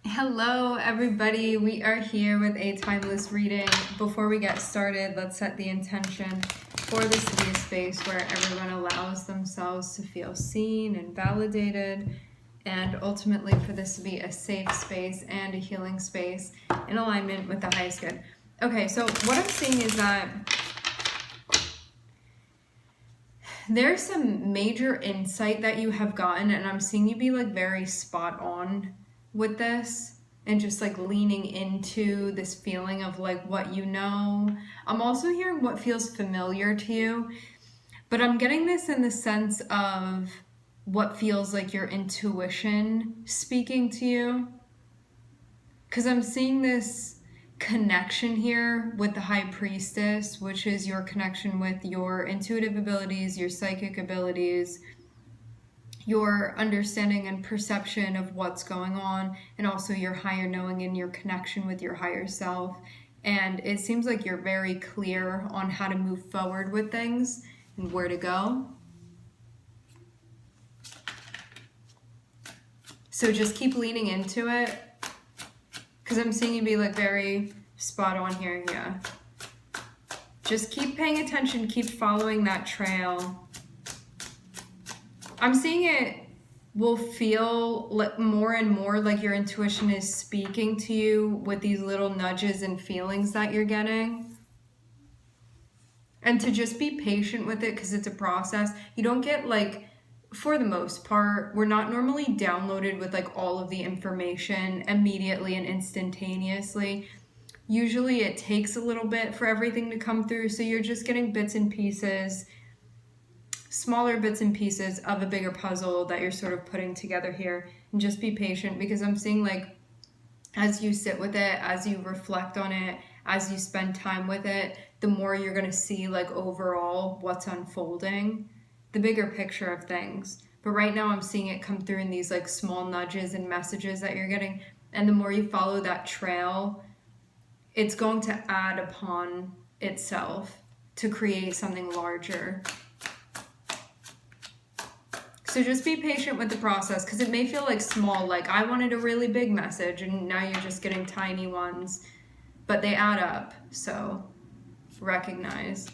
Hello, everybody. We are here with a timeless reading. Before we get started, let's set the intention for this to be a space where everyone allows themselves to feel seen and validated, and ultimately for this to be a safe space and a healing space in alignment with the highest good. Okay, so what I'm seeing is that there's some major insight that you have gotten, and I'm seeing you be like very spot on with this and just like leaning into this feeling of like what you know. I'm also hearing what feels familiar to you, but I'm getting this in the sense of what feels like your intuition speaking to you. Because I'm seeing this connection here with the High Priestess, which is your connection with your intuitive abilities, your psychic abilities, your understanding and perception of what's going on, and also your higher knowing and your connection with your higher self. And it seems like you're very clear on how to move forward with things and where to go. So just keep leaning into it, because I'm seeing you be like very spot on here. Yeah. Just keep paying attention, keep following that trail. I'm seeing it will feel like more and more like your intuition is speaking to you with these little nudges and feelings that you're getting. And to just be patient with it, because it's a process. You don't get like, for the most part, we're not normally downloaded with like all of the information immediately and instantaneously. Usually it takes a little bit for everything to come through, so you're just getting bits and pieces, smaller bits and pieces of a bigger puzzle that you're sort of putting together here. And just be patient, because I'm seeing like as you sit with it, as you reflect on it, as you spend time with it, the more you're going to see like overall what's unfolding, the bigger picture of things. But right now I'm seeing it come through in these like small nudges and messages that you're getting. And the more you follow that trail, it's going to add upon itself to create something larger. So just be patient with the process, because it may feel like small, like I wanted a really big message and now you're just getting tiny ones, but they add up. So recognize.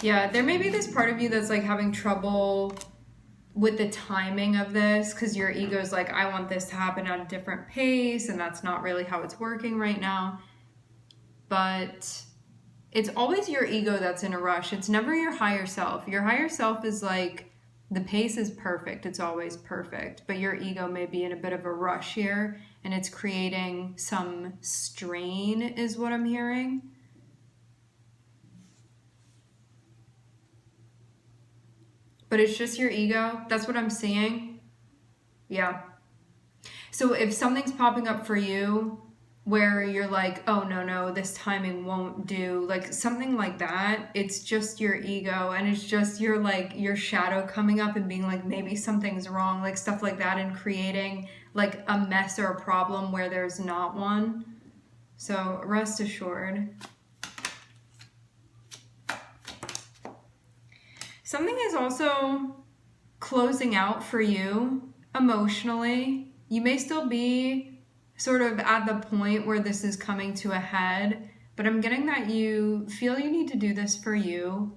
Yeah, there may be this part of you that's like having trouble with the timing of this, because your ego's like, I want this to happen at a different pace, and that's not really how it's working right now. But it's always your ego that's in a rush. It's never your higher self. Your higher self is like, the pace is perfect. It's always perfect. But your ego may be in a bit of a rush here, and it's creating some strain is what I'm hearing. But it's just your ego. That's what I'm seeing. Yeah. So if something's popping up for you where you're like, oh no, this timing won't do, like something like that, it's just your ego, and it's just your like your shadow coming up and being like, maybe something's wrong, like stuff like that, and creating like a mess or a problem where there's not one. So rest assured. Something is also closing out for you emotionally. You may still be sort of at the point where this is coming to a head, but I'm getting that you feel you need to do this for you,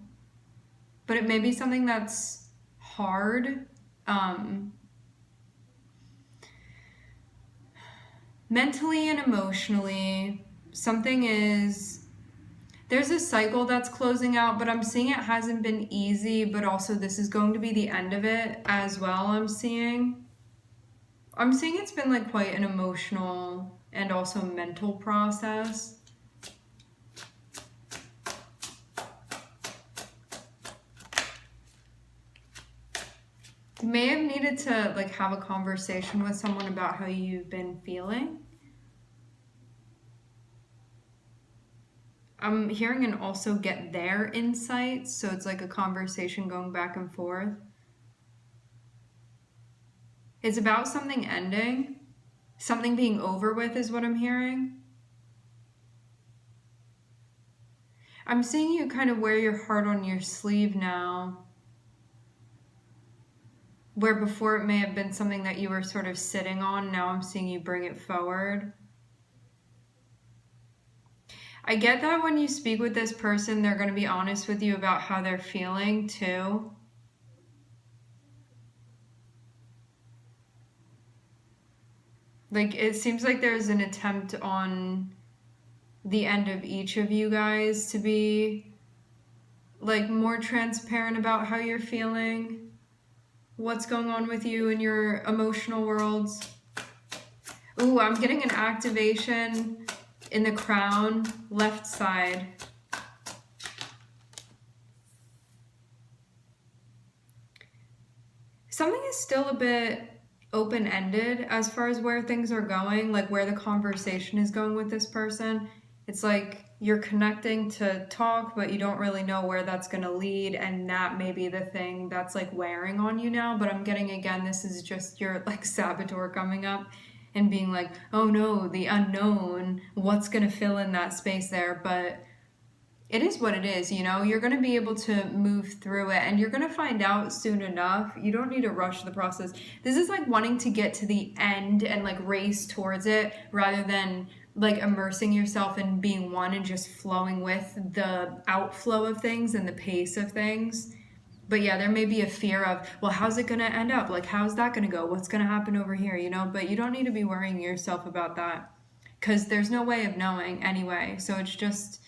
but it may be something that's hard. Mentally and emotionally, there's a cycle that's closing out, but I'm seeing it hasn't been easy, but also this is going to be the end of it as well. I'm seeing it's been like quite an emotional and also mental process. You may have needed to like have a conversation with someone about how you've been feeling. I'm hearing and also get their insights, so it's like a conversation going back and forth. It's about something ending, something being over with is what I'm hearing. I'm seeing you kind of wear your heart on your sleeve now. Where before it may have been something that you were sort of sitting on, now I'm seeing you bring it forward. I get that when you speak with this person, they're going to be honest with you about how they're feeling too. Like, it seems like there's an attempt on the end of each of you guys to be, like, more transparent about how you're feeling, what's going on with you in your emotional worlds. Ooh, I'm getting an activation in the crown, left side. Something is still a bit open-ended as far as where things are going, like where the conversation is going with this person. It's like you're connecting to talk, but you don't really know where that's going to lead, and that may be the thing that's like wearing on you now. But I'm getting, again, this is just your like saboteur coming up and being like, oh no, the unknown, what's going to fill in that space there? But it is what it is, you know? You're going to be able to move through it, and you're going to find out soon enough. You don't need to rush the process. This is like wanting to get to the end and like race towards it rather than like immersing yourself in being one and just flowing with the outflow of things and the pace of things. But yeah, there may be a fear of, well, how's it going to end up? Like, how's that going to go? What's going to happen over here, you know? But you don't need to be worrying yourself about that because there's no way of knowing anyway. So it's just,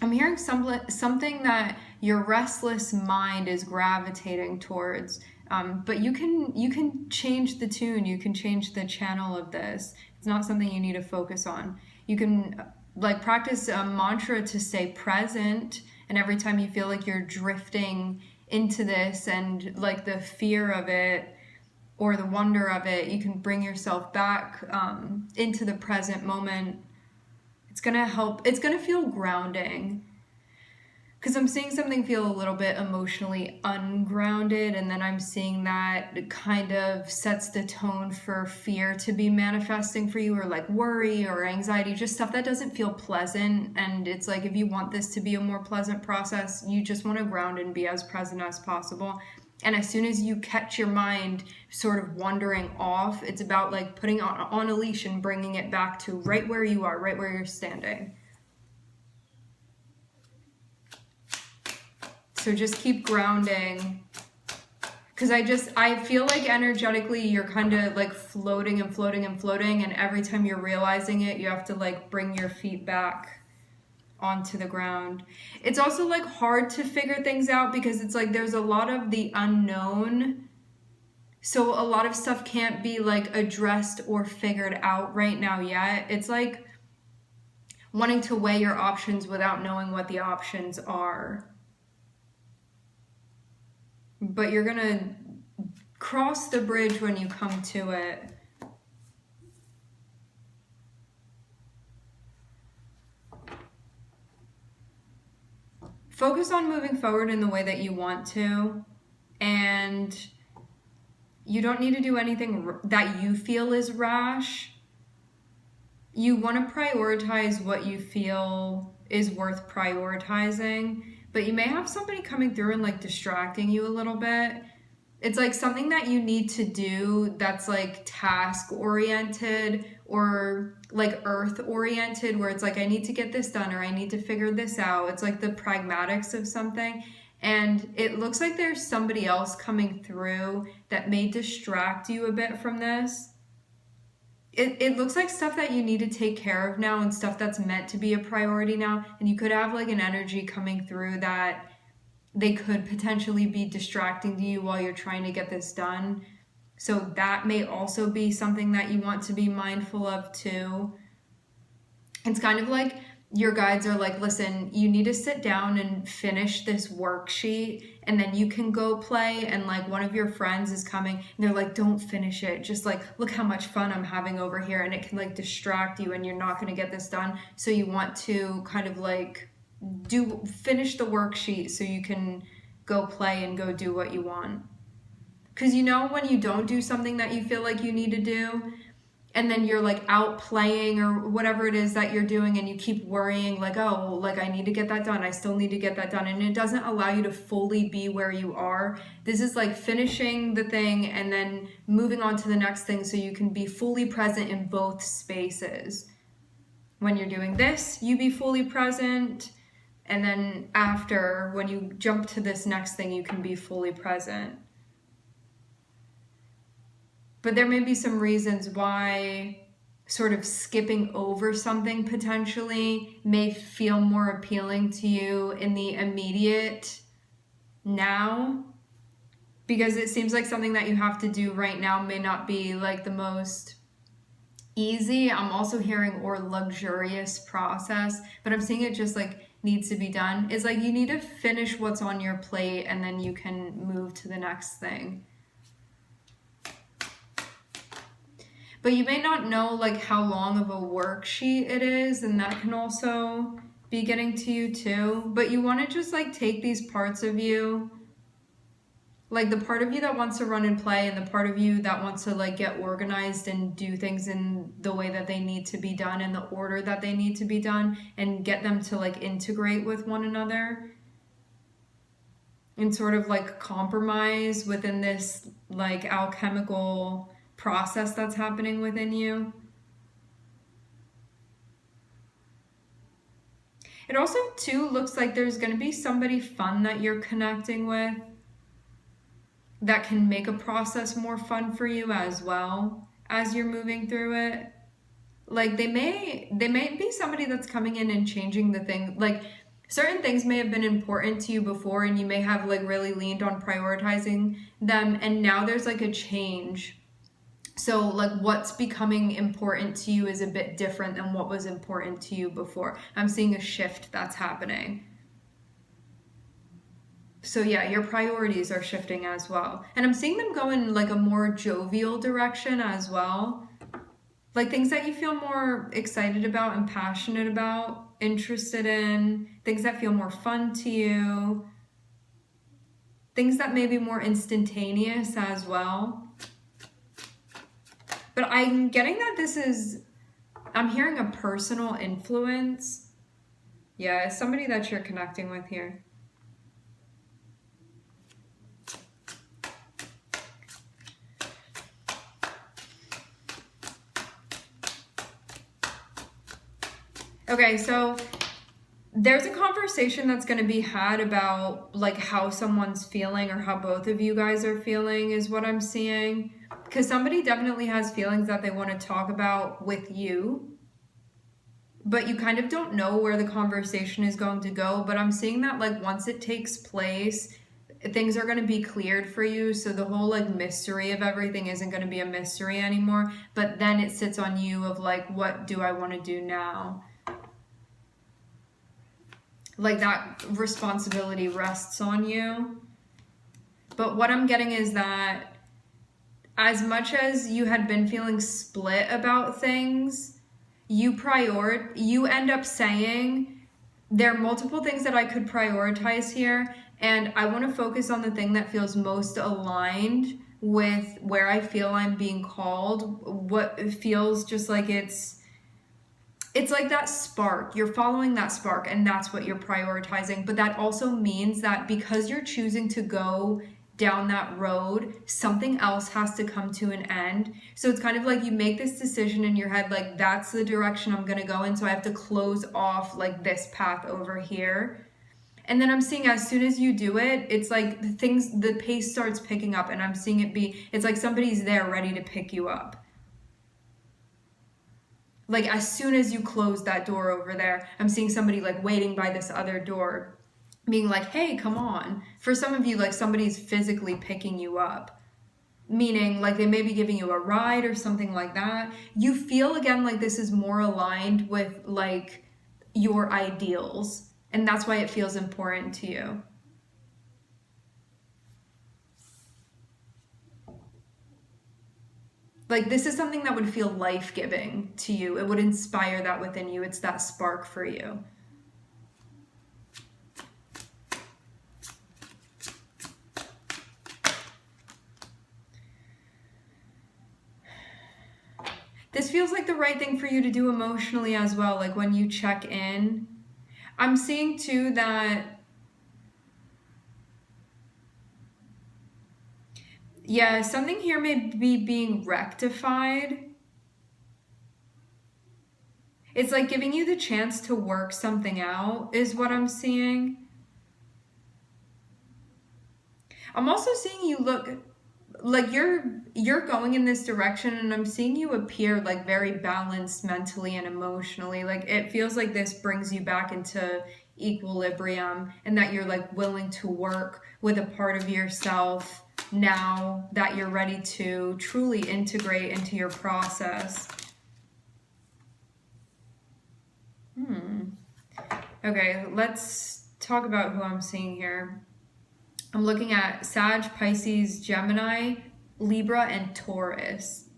I'm hearing something that your restless mind is gravitating towards. But you can change the tune. You can change the channel of this. It's not something you need to focus on. You can like practice a mantra to stay present, and every time you feel like you're drifting into this and like the fear of it or the wonder of it, you can bring yourself back into the present moment. It's gonna help. It's gonna feel grounding. Because I'm seeing something feel a little bit emotionally ungrounded, and then I'm seeing that it kind of sets the tone for fear to be manifesting for you, or like worry or anxiety, just stuff that doesn't feel pleasant. And it's like, if you want this to be a more pleasant process, you just want to ground and be as present as possible. And as soon as you catch your mind sort of wandering off, it's about like putting on a leash and bringing it back to right where you are, right where you're standing. So just keep grounding, because I feel like energetically you're kind of like floating and floating and floating, and every time you're realizing it, you have to like bring your feet back onto the ground. It's also like hard to figure things out because it's like there's a lot of the unknown. So a lot of stuff can't be like addressed or figured out right now yet. It's like wanting to weigh your options without knowing what the options are. But you're gonna cross the bridge when you come to it. Focus on moving forward in the way that you want to, and you don't need to do anything that you feel is rash. You want to prioritize what you feel is worth prioritizing, but you may have somebody coming through and like distracting you a little bit. It's like something that you need to do that's like task oriented or like earth oriented, where it's like, I need to get this done or I need to figure this out. It's like the pragmatics of something. And it looks like there's somebody else coming through that may distract you a bit from this. It looks like stuff that you need to take care of now and stuff that's meant to be a priority now. And you could have like an energy coming through that they could potentially be distracting to you while you're trying to get this done. So that may also be something that you want to be mindful of too. It's kind of like your guides are like, listen, you need to sit down and finish this worksheet and then you can go play. And like one of your friends is coming and they're like, don't finish it. Just like, look how much fun I'm having over here. And it can like distract you and you're not going to get this done. So you want to kind of like finish the worksheet so you can go play and go do what you want. Because you know, when you don't do something that you feel like you need to do, and then you're like out playing or whatever it is that you're doing, and you keep worrying like, oh, like I need to get that done, I still need to get that done, and it doesn't allow you to fully be where you are. This is like finishing the thing and then moving on to the next thing so you can be fully present in both spaces. When you're doing this, you be fully present, and then after, when you jump to this next thing, you can be fully present. But there may be some reasons why sort of skipping over something potentially may feel more appealing to you in the immediate now, because it seems like something that you have to do right now may not be like the most easy. I'm also hearing or luxurious process, but I'm seeing it just like needs to be done. It's like you need to finish what's on your plate and then you can move to the next thing. But you may not know like how long of a worksheet it is, and that can also be getting to you too. But you want to just like take these parts of you, like the part of you that wants to run and play and the part of you that wants to like get organized and do things in the way that they need to be done, in the order that they need to be done, and get them to like integrate with one another and sort of like compromise within this like alchemical process that's happening within you. It also too looks like there's going to be somebody fun that you're connecting with that can make a process more fun for you as well as you're moving through it. Like they may be somebody that's coming in and changing the thing. Like certain things may have been important to you before and you may have like really leaned on prioritizing them, and now there's like a change. So like what's becoming important to you is a bit different than what was important to you before. I'm seeing a shift that's happening. So yeah, your priorities are shifting as well. And I'm seeing them go in like a more jovial direction as well. Like things that you feel more excited about and passionate about, interested in, things that feel more fun to you, things that may be more instantaneous as well. But I'm getting that this is, I'm hearing a personal influence. Yeah, it's somebody that you're connecting with here. Okay, so there's a conversation that's going to be had about like how someone's feeling or how both of you guys are feeling is what I'm seeing. Because somebody definitely has feelings that they want to talk about with you, but you kind of don't know where the conversation is going to go. But I'm seeing that like once it takes place, things are going to be cleared for you. So the whole like mystery of everything isn't going to be a mystery anymore. But then it sits on you of like, what do I want to do now? Like that responsibility rests on you. But what I'm getting is that as much as you had been feeling split about things, you end up saying, there are multiple things that I could prioritize here, and I want to focus on the thing that feels most aligned with where I feel I'm being called, what feels just like it's like that spark. You're following that spark, and that's what you're prioritizing. But that also means that because you're choosing to go down that road, something else has to come to an end. So it's kind of like you make this decision in your head, like that's the direction I'm going to go in. So I have to close off like this path over here. And then I'm seeing as soon as you do it, it's like the pace starts picking up, and I'm seeing it's like somebody's there ready to pick you up. Like as soon as you close that door over there, I'm seeing somebody like waiting by this other door, being like, hey, come on. For some of you, like somebody's physically picking you up, meaning like they may be giving you a ride or something like that. You feel again like this is more aligned with like your ideals, and that's why it feels important to you. Like this is something that would feel life-giving to you. It would inspire that within you. It's that spark for you. This feels like the right thing for you to do emotionally as well. Like when you check in, I'm seeing too that, yeah, something here may be being rectified. It's like giving you the chance to work something out is what I'm seeing. I'm also seeing you look like you're going in this direction, and I'm seeing you appear like very balanced mentally and emotionally. Like it feels like this brings you back into equilibrium, and that you're like willing to work with a part of yourself now that you're ready to truly integrate into your process. Okay, let's talk about who I'm seeing here. I'm looking at Sag, Pisces, Gemini, Libra, and Taurus.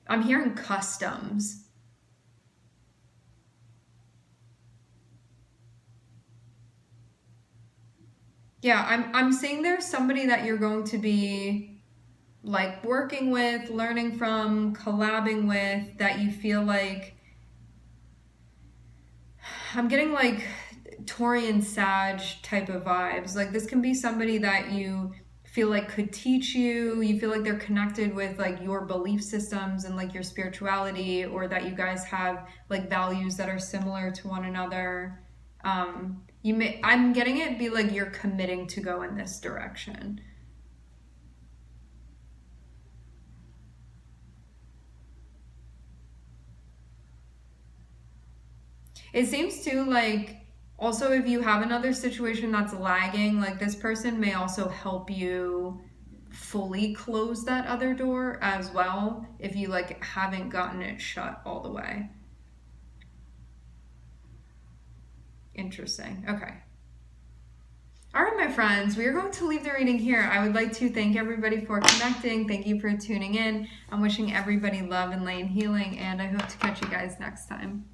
I'm hearing customs. Yeah, I'm seeing there's somebody that you're going to be like working with, learning from, collabing with, that you feel like, I'm getting like Taurian Sag type of vibes. Like this can be somebody that you feel like could teach you. You feel like they're connected with like your belief systems and like your spirituality, or that you guys have like values that are similar to one another. I'm getting it be like you're committing to go in this direction. It seems too like, also if you have another situation that's lagging, like this person may also help you fully close that other door as well if you like haven't gotten it shut all the way. Interesting. Okay. All right, my friends, we are going to leave the reading here. I would like to thank everybody for connecting. Thank you for tuning in. I'm wishing everybody love and light and healing, and I hope to catch you guys next time.